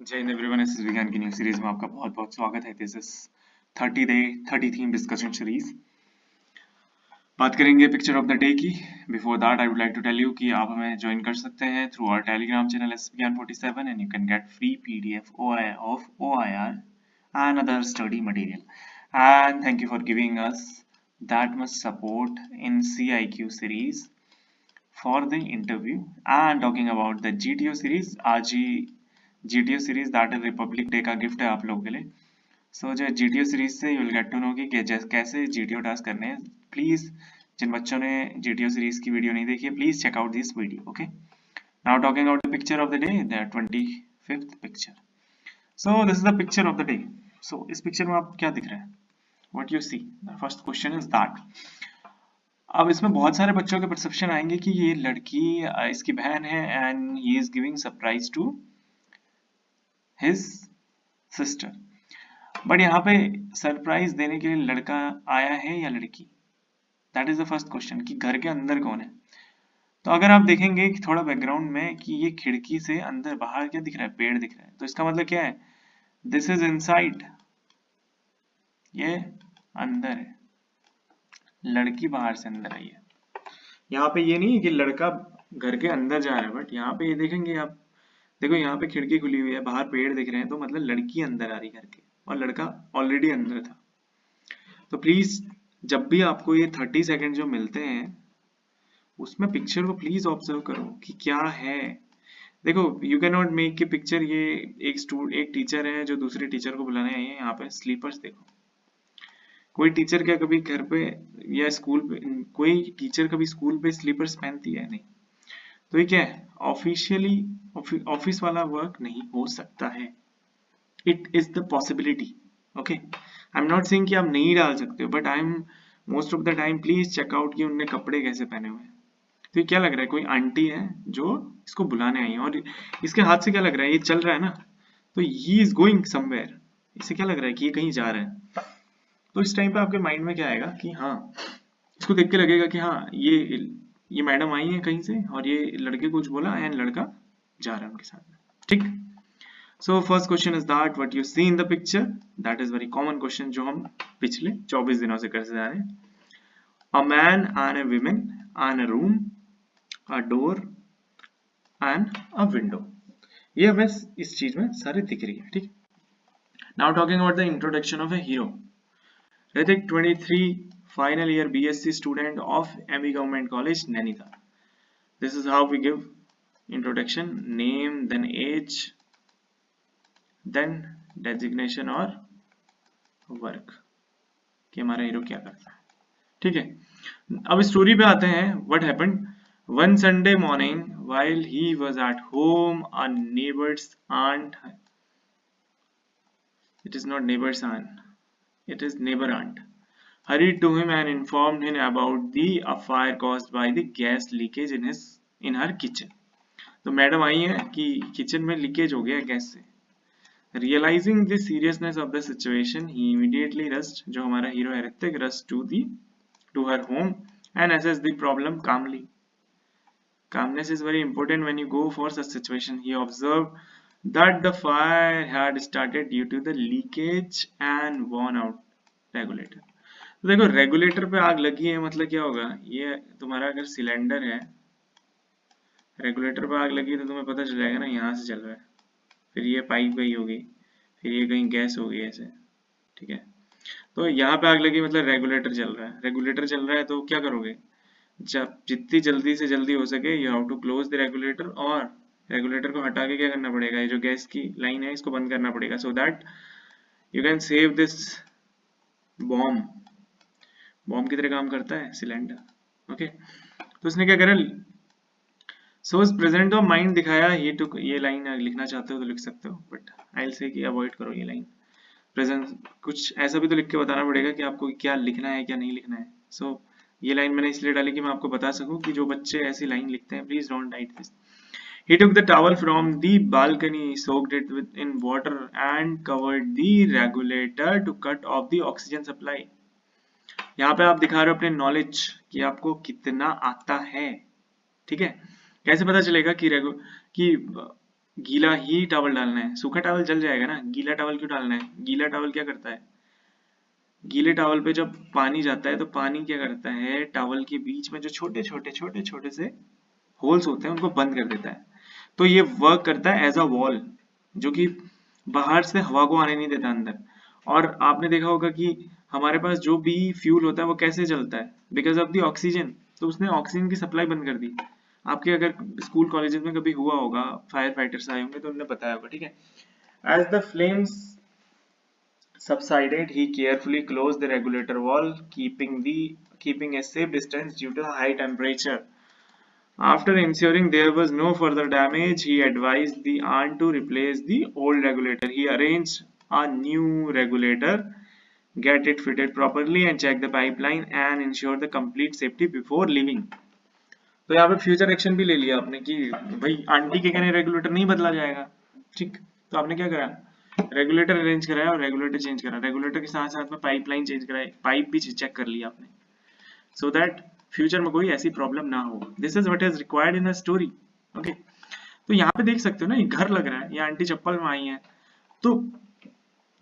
जय हिंद एवरीवन, इस विज्ञान की न्यू सीरीज में आपका बहुत बहुत स्वागत है। This is 30 theme discussion series. बात करेंगे पिक्चर ऑफ द डे की। Before that I would like to tell you कि आप हमें ज्वाइन कर सकते हैं through our Telegram channel S Vigyan 47 and you can get free PDF of OIR and other study material. And thank you for giving us that much support in CIQ series for the interview. And talking about the GTO series, आज ही GTO series that is Republic Day का gift है आप लोगों के लिए। सो जो GTO सीरीज से you will get to know कि कैसे GTO टास्क करने हैं। प्लीज जिन बच्चों ने GTO सीरीज की वीडियो नहीं देखी है, please check out this video. Okay, now talking about the picture of the day, the 25th picture. So this is the picture of the day. So इस picture में आपको क्या दिख रहा है? What you see, the first question is that. अब इसमें बहुत सारे बच्चों के परसेप्शन आएंगे कि ये लड़की इसकी बहन है and he is giving surprise to his sister. But यहाँ पे सरप्राइज देने के लिए लड़का आया है या लड़की? That is the first question कि घर के अंदर कौन है। तो अगर आप देखेंगे कि थोड़ा बैकग्राउंड में कि ये खिड़की से अंदर बाहर क्या दिख रहा है, पेड़ दिख रहा है, तो इसका मतलब क्या है? दिस इज इनसाइड, ये अंदर है, लड़की बाहर से अंदर आई है। यहाँ पे ये नहीं है कि लड़का घर के अंदर जा रहा है, बट यहाँ पे ये देखेंगे आप, देखो यहाँ पे खिड़की खुली हुई है, बाहर पेड़ दिख रहे हैं, तो मतलब लड़की अंदर आ रही है घर के और लड़का ऑलरेडी अंदर था। तो प्लीज जब भी आपको ये 30 सेकंड जो मिलते हैं उसमें पिक्चर को प्लीज ऑब्जर्व करो कि क्या है। देखो, यू कैन नॉट मेक के पिक्चर, ये एक टीचर है जो दूसरे टीचर को बुलाने आई है। यहाँ पे स्लीपर्स देखो, कोई टीचर क्या कभी घर पे या स्कूल पे, कोई टीचर कभी स्कूल पे स्लीपर्स पहनती है? नहीं। तो ये क्या है? ऑफिशियली ऑफिस वाला वर्क नहीं हो सकता है। It is the possibility. Okay, I am not saying कि आप नहीं डाल सकते हो, but I am most of the time please check out कि उनने कपड़े कैसे पहने हुए हैं। तो ये क्या लग रहा है? कोई आंटी है जो इसको बुलाने आई है और इसके हाथ से क्या लग रहा है? ये चल रहा है ना, तो ही इज गोइंग समवेयर। इसे क्या लग रहा है कि ये कहीं जा रहा है। तो इस टाइम पे आपके माइंड में क्या आएगा कि हाँ, इसको देख के लगेगा कि हाँ ये मैडम आई है कहीं से और ये लड़के को कुछ बोला एंड लड़का जा रहा है उनके साथ में। ठीक। So first question is that what you see in the picture. That is very common question जो हम पिछले 24 दिनों से करते जा रहे हैं। A man and a woman and a room, a door and a window. ये हमें इस चीज में सारी दिख रही है। ठीक। Now talking about the introduction of a hero. Ritik, 23, final year BSc student of ME Government College, Nainital. This is how we give introduction, name, then age, then designation और वर्क कि हमारा हीरो क्या करता है। ठीक है, अब story पे आते हैं। What happened one Sunday morning while he was at home, a neighbor's aunt, it is not neighbor's aunt, it is neighbor aunt, hurried to him and informed him about the fire caused by the gas leakage in her kitchen. तो madam आई है कि kitchen में leakage हो गया gas से। Realizing the seriousness of the situation, he immediately rushed, जो हमारा hero है Hrithik, rushed to her home and assessed the problem calmly. Calmness is very important when you go for such situation. He observed that the fire had started due to the leakage and worn out regulator. तो देखो, regulator पे आग लगी है मतलब क्या होगा? ये तुम्हारा अगर सिलेंडर है, रेगुलेटर पे आग लगी तो तुम्हें पता चल जाएगा ना यहाँ से चल रहा है, फिर ये पाइप गई होगी, फिर ये कहीं गैस होगी ऐसे। ठीक है, तो यहाँ पे आग लगी मतलब रेगुलेटर चल रहा है। रेगुलेटर चल रहा है तो क्या करोगे? जब जितनी जल्दी से जल्दी हो सके you have to close the regulator, और रेगुलेटर को हटा के क्या करना पड़ेगा? ये जो गैस की लाइन है इसको बंद करना पड़ेगा, so that you can save this bomb. Bomb की तरह काम करता है सिलेंडर। ओके, तो उसने क्या करा? सो इस प्रेजेंट ऑफ माइंड दिखाया। ये लाइन लिखना चाहते हो तो लिख सकते हो, बट आई विल से कि अवॉइड करो ये लाइन। प्रेजेंट कुछ ऐसा भी तो लिख के बताना पड़ेगा कि आपको क्या लिखना है क्या नहीं लिखना है। सो ये लाइन मैंने इसलिए डाली कि मैं आपको बता सकूं कि जो बच्चे ऐसी लाइन लिखते हैं, please don't write this. He took the towel from the balcony, soaked it in water and covered the regulator to cut off the oxygen supply. यहाँ पे आप दिखा रहे हो अपने नॉलेज कि आपको कितना आता है। ठीक है, कैसे पता चलेगा कि गीला ही टॉवल डालना है, सूखा टॉवल जल जाएगा ना, गीला टॉवल क्यों डालना है? गीला टॉवल क्या करता है, गीले टॉवल पे जब पानी जाता है तो पानी क्या करता है, टॉवल के बीच में जो छोटे छोटे से होल्स होते हैं उनको बंद कर देता है। तो ये वर्क करता है एज अ वॉल, जो कि बाहर से हवा को आने नहीं देता अंदर। और आपने देखा होगा कि हमारे पास जो भी फ्यूल होता है वो कैसे चलता है, बिकॉज ऑफ द ऑक्सीजन। तो उसने ऑक्सीजन की सप्लाई बंद कर दी। आपके अगर स्कूल कॉलेजेस में कभी हुआ होगा, फायर फाइटर्स आए होंगे तो उन्हें बताया होगा, ठीक है। As the flames subsided, he carefully closed the regulator valve, keeping a safe distance due to the high temperature. After ensuring there was no further damage, he advised the aunt to replace the old regulator. He arranged a new regulator, get it fitted properly, and check the pipeline and ensure the complete safety before leaving. तो यहाँ पे future action भी ले लिया आपने कि भाई aunty के कहने रेगुलेटर नहीं बदला जाएगा, ठीक। तो आपने क्या करा, रेगुलेटर अरेंज कराया और रेगुलेटर चेंज करा, रेगुलेटर के साथ साथ में पाइपलाइन चेंज कराई, पाइप भी चेक कर लिया आपने, सो दैट फ्यूचर में कोई ऐसी प्रॉब्लम ना हो। This is what is required in a story. Okay, तो यहाँ पे देख सकते हो ना, ये घर लग रहा है, ये आंटी चप्पल में आई है, तो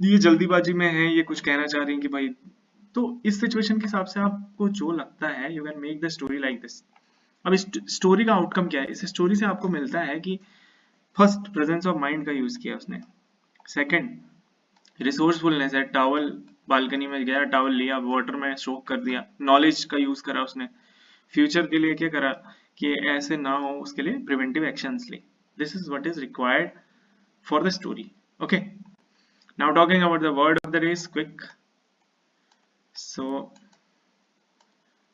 ये जल्दीबाजी में है, ये कुछ कहना चाह रही है कि भाई, तो इस सिचुएशन के हिसाब से आपको जो लगता है, you can make the story like this. अब इस स्टोरी का आउटकम क्या है, इस स्टोरी से आपको मिलता है कि फर्स्ट प्रेजेंस ऑफ माइंड का यूज किया उसने, सेकंड रिसोर्सफुलनेस है, टॉवल बालकनी में गया, टॉवल लिया, वाटर में सोक कर दिया, नॉलेज का यूज करा उसने, फ्यूचर के लिए क्या करा कि ऐसे ना हो उसके लिए प्रिवेंटिव एक्शंस ली। This is what is required for the story. Okay, now talking about the word of the day, quick. So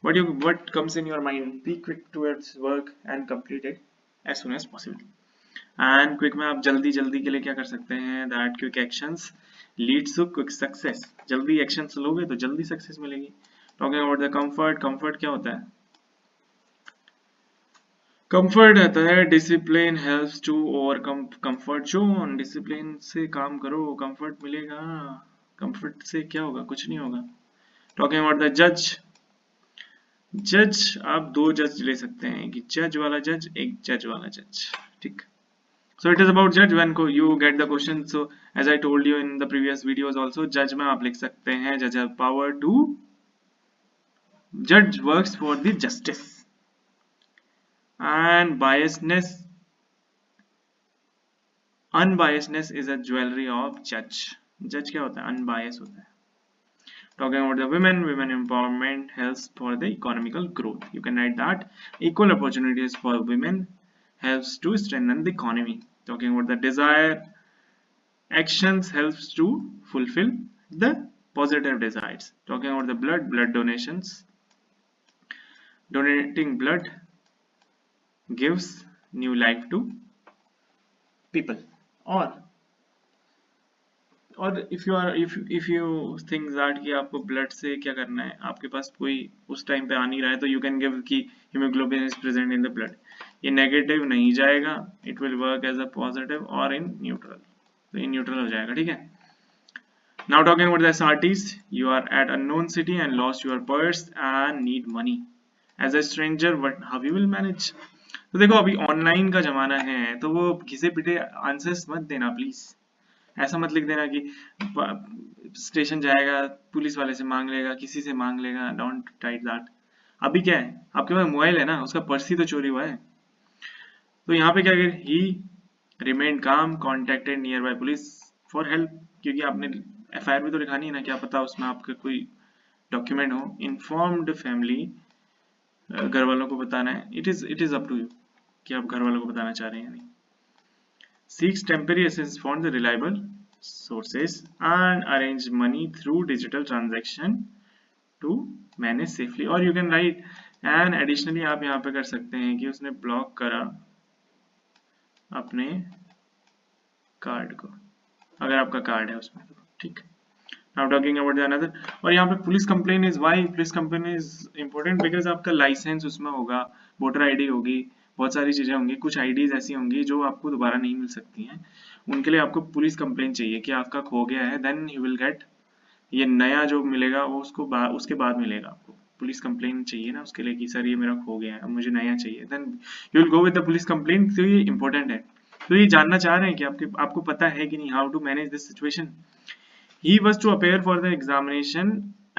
what comes in your mind, be quick towards work and complete it as soon as possible. And quick में आप जल्दी जल्दी के लिए क्या कर सकते हैं, that quick actions leads to quick success. जल्दी एक्शंस लोगे तो जल्दी सक्सेस मिलेगी। Talking about the comfort, comfort क्या होता है, कंफर्ट आता है discipline helps to overcome comfort zone. Discipline से काम करो, कंफर्ट मिलेगा। कंफर्ट से क्या होगा, कुछ नहीं होगा। टॉकिंग अबाउट द जज, जज आप दो जज ले सकते हैं, कि जज वाला जज, एक जज वाला जज, ठीक। So it is about judge when you get the question. So as I told you in the previous videos also, judge में आप लिख सकते हैं judge have power to, judge works for the justice, and biasness, unbiasedness is a jewelry of judge. Judge क्या होता है, unbiased होता है। Talking about the women, women empowerment helps for the economical growth. You can write that equal opportunities for women helps to strengthen the economy. Talking about the desire, actions helps to fulfill the positive desires. Talking about the blood, blood donations, donating blood gives new life to people. और if you think that कि आपको blood से क्या करना है, आपके पास कोई उस टाइम पे आ नहीं रहा है, तो you can give कि hemoglobin is present in the blood, ये नेगेटिव नहीं जाएगा, it will work as a positive or in neutral, तो ये न्यूट्रल हो जाएगा, ठीक है। Now talking about the SRTs, you are at unknown city and lost your purse and need money. As a stranger, how you will manage? तो देखो अभी online का जमाना है, तो वो घिसे पिटे आंसर्स मत देना प्लीज। ऐसा मत लिख देना कि स्टेशन जाएगा, पुलिस वाले से मांग लेगा, किसी से मांग लेगा, डोंट राइट दैट। अभी क्या है, आपके पास मोबाइल है ना, उसका पर्स ही तो चोरी हुआ है। तो यहाँ पे क्या करें, ही रिमेन काम, contacted near by police for help, क्योंकि आपने एफआईआर भी तो लिखानी है ना, क्या पता उसमें आपका कोई डॉक्यूमेंट हो। इन्फॉर्म्ड फैमिली, घर वालों को बताना है, it is up to you कि आप घर वालों को बताना चाह रहे हैं या नहीं। Seeks temporary assistance from the reliable sources and arrange money through digital transaction to manage safely. और you can write and additionally आप यहाँ पे कर सकते हैं कि उसने ब्लॉक करा अपने कार्ड को, अगर आपका कार्ड है उसमें, ठीक। Now talking about the another, और यहाँ पे police complain is why, police complain is important because आपका लाइसेंस उसमें होगा, वोटर आईडी होगी, बहुत सारी चीजें होंगी, कुछ आईडीज ऐसी होंगी जो आपको दोबारा नहीं मिल सकती हैं, उनके लिए आपको पुलिस कंप्लेन चाहिए कि आपका खो गया है, देन यू विल गेट, ये नया जो मिलेगा वो उसके बाद मिलेगा आपको। पुलिस कंप्लेन चाहिए ना उसके लिए कि सर ये मेरा खो गया है, अब मुझे नया चाहिए, then you will go with the police complain, तो ये इंपॉर्टेंट है। तो ये जानना चाह रहे हैं कि आपको पता है कि नहीं how to manage this situation. He was to appear for the examination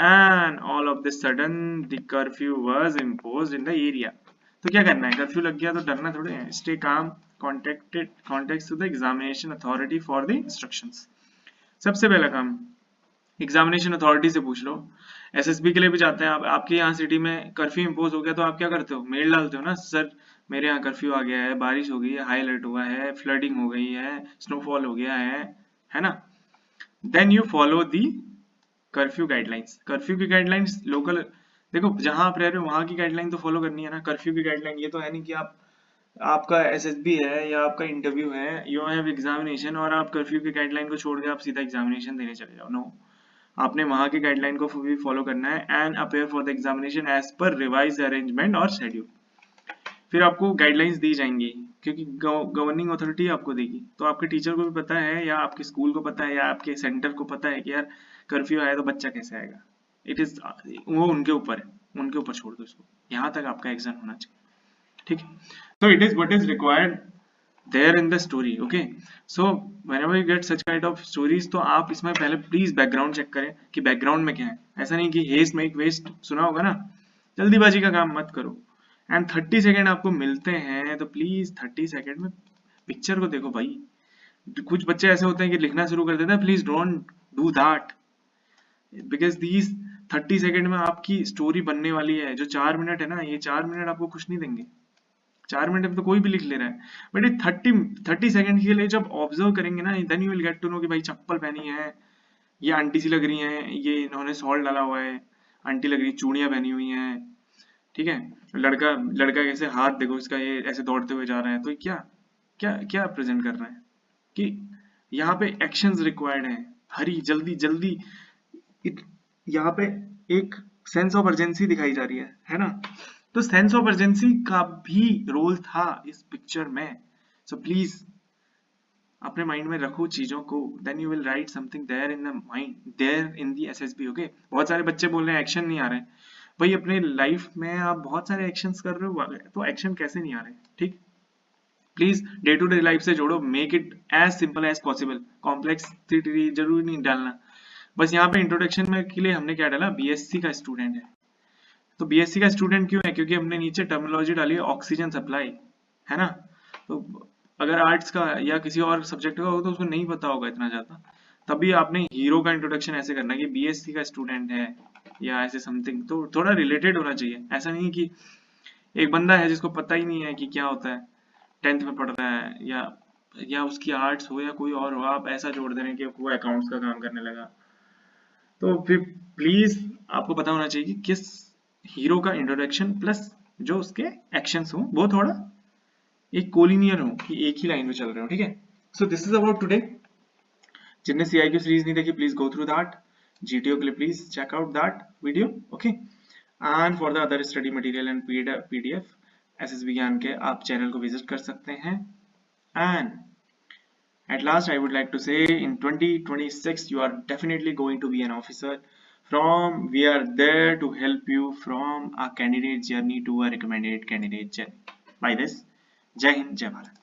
and all of the sudden the curfew was imposed in the area। तो क्या करना है, कर्फ्यू लग गया तो डरना थोड़े है। Stay calm, context to the examination authority for the instructions। सबसे पहला काम एग्जामिनेशन अथॉरिटी से पूछ लो। एसएसबी के लिए भी जाते हैं आप, आपके यहाँ सिटी में कर्फ्यू इम्पोज हो गया तो आप क्या करते हो, मेल डालते हो ना, सर मेरे यहाँ कर्फ्यू आ गया है, बारिश हो गई है, हाई अलर्ट हुआ है, फ्लडिंग हो गई है, स्नोफॉल हो गया है ना। Then you follow the curfew guidelines. Curfew की गाइडलाइंस लोकल, देखो जहां आप रह रहे हो वहां की गाइडलाइन तो फॉलो करनी है ना। कर्फ्यू की गाइडलाइन ये तो है नहीं कि आप, आपका एसएसबी है या आपका इंटरव्यू है, यू हैव एग्जामिनेशन और आप कर्फ्यू की गाइडलाइन को छोड़ के आप सीधा एग्जामिनेशन देने चले जाओ। नो, आपने वहां की गाइडलाइन को भी फॉलो करना है and appear for the examination as per revise arrangement और शेड्यूल। फिर आपको गाइडलाइंस दी जाएंगी क्योंकि गवर्निंग अथॉरिटी आपको देगी, तो आपके टीचर को भी पता है या आपके स्कूल को पता है या आपके सेंटर को पता है कि यार कर्फ्यू आया तो बच्चा कैसे आएगा। इट इज, वो उनके ऊपर है, उनके ऊपर छोड़ दो इसको, यहाँ तक आपका एक्शन होना चाहिए, ठीक है। तो it is what is required there in the story, okay? So whenever you get such kind of stories तो आप इसमें पहले प्लीज बैकग्राउंड चेक करें कि बैकग्राउंड में क्या है। ऐसा नहीं कि हेस्ट मेक वेस्ट सुना होगा ना, जल्दीबाजी का काम मत करो। एंड 30 सेकेंड आपको मिलते हैं तो प्लीज 30 सेकेंड में पिक्चर को देखो भाई। कुछ बच्चे ऐसे होते हैं कि लिखना शुरू कर देते हैं, please don't do that, because these 30 second में आपकी स्टोरी बनने वाली है। जो 4 मिनट है ना, ये 4 मिनट आपको कुछ नहीं देंगे। 4 मिनट में तो कोई भी लिख ले रहा है, बट ये 30 सेकंड के लिए जब ऑब्जर्व करेंगे ना, then you will get to know कि भाई चप्पल पहनी है, ये आंटी सी लग रही हैं, ये इन्होंने सॉल्ट डाला हुआ है, आंटी लग रही, चूड़ियां पहनी हुई हैं, ठीक है। लड़का लड़का कैसे हाथ देखो इसका, ये ऐसे दौड़ते हुए जा रहा है, तो क्या क्या क्या प्रेजेंट कर रहा है कि यहाँ पे एक्शंस रिक्वायर्ड है, हरी जल्दी जल्दी। यहाँ पे एक सेंस ऑफ अर्जेंसी दिखाई जा रही है ना। तो सेंस ऑफ अर्जेंसी का भी रोल था इस पिक्चर में। सो प्लीज अपने माइंड में रखो चीजों को, then you will write something there in the mind, there in the SSB, okay. बहुत सारे बच्चे बोल रहे हैं एक्शन नहीं आ रहे, भाई अपने लाइफ में आप बहुत सारे एक्शंस कर रहे हो, तो एक्शन कैसे नहीं आ रहे, ठीक। Please day to day life से जोड़ो, make it as simple as possible, complexity जरूरी नहीं डालना। बस यहाँ पे इंट्रोडक्शन में के लिए हमने क्या डाला, बीएससी का स्टूडेंट है। तो बीएससी का स्टूडेंट क्यों है, क्योंकि हमने नीचे टर्मिनोलॉजी डाली है ऑक्सीजन सप्लाई, है ना। तो अगर आर्ट्स का या किसी और सब्जेक्ट का हो तो उसको नहीं पता होगा इतना ज्यादा, तभी आपने हीरो का इंट्रोडक्शन ऐसे करना है कि बीएससी का स्टूडेंट है या ऐसे समथिंग, तो थोड़ा रिलेटेड होना चाहिए। ऐसा नहीं कि एक बंदा है जिसको पता ही नहीं है कि क्या होता है, 10th में पढ़ रहा है या उसकी आर्ट्स हो या कोई और हो, आप ऐसा जोड़ दे रहे हैं कि वो अकाउंट्स का काम करने लगा। तो फिर प्लीज आपको पता होना चाहिए कि किस हीरो का इंट्रोडक्शन प्लस जो उसके एक्शंस हो वो थोड़ा एक कोलिनियर हो, कि एक ही लाइन में चल रहे हो, ठीक है। So this is about today. जिनने सीआईक्यू सीरीज नहीं देखी please go through that, GTO के लिए please check out that video, okay. And for the other study material and PDF SSB Gyan के आप चैनल को विजिट कर सकते हैं। And at last I would like to say in 2026 you are definitely going to be an officer. From we are there to help you from a candidate journey to a recommended candidate journey. By this, Jai Hind, Jai Bharat.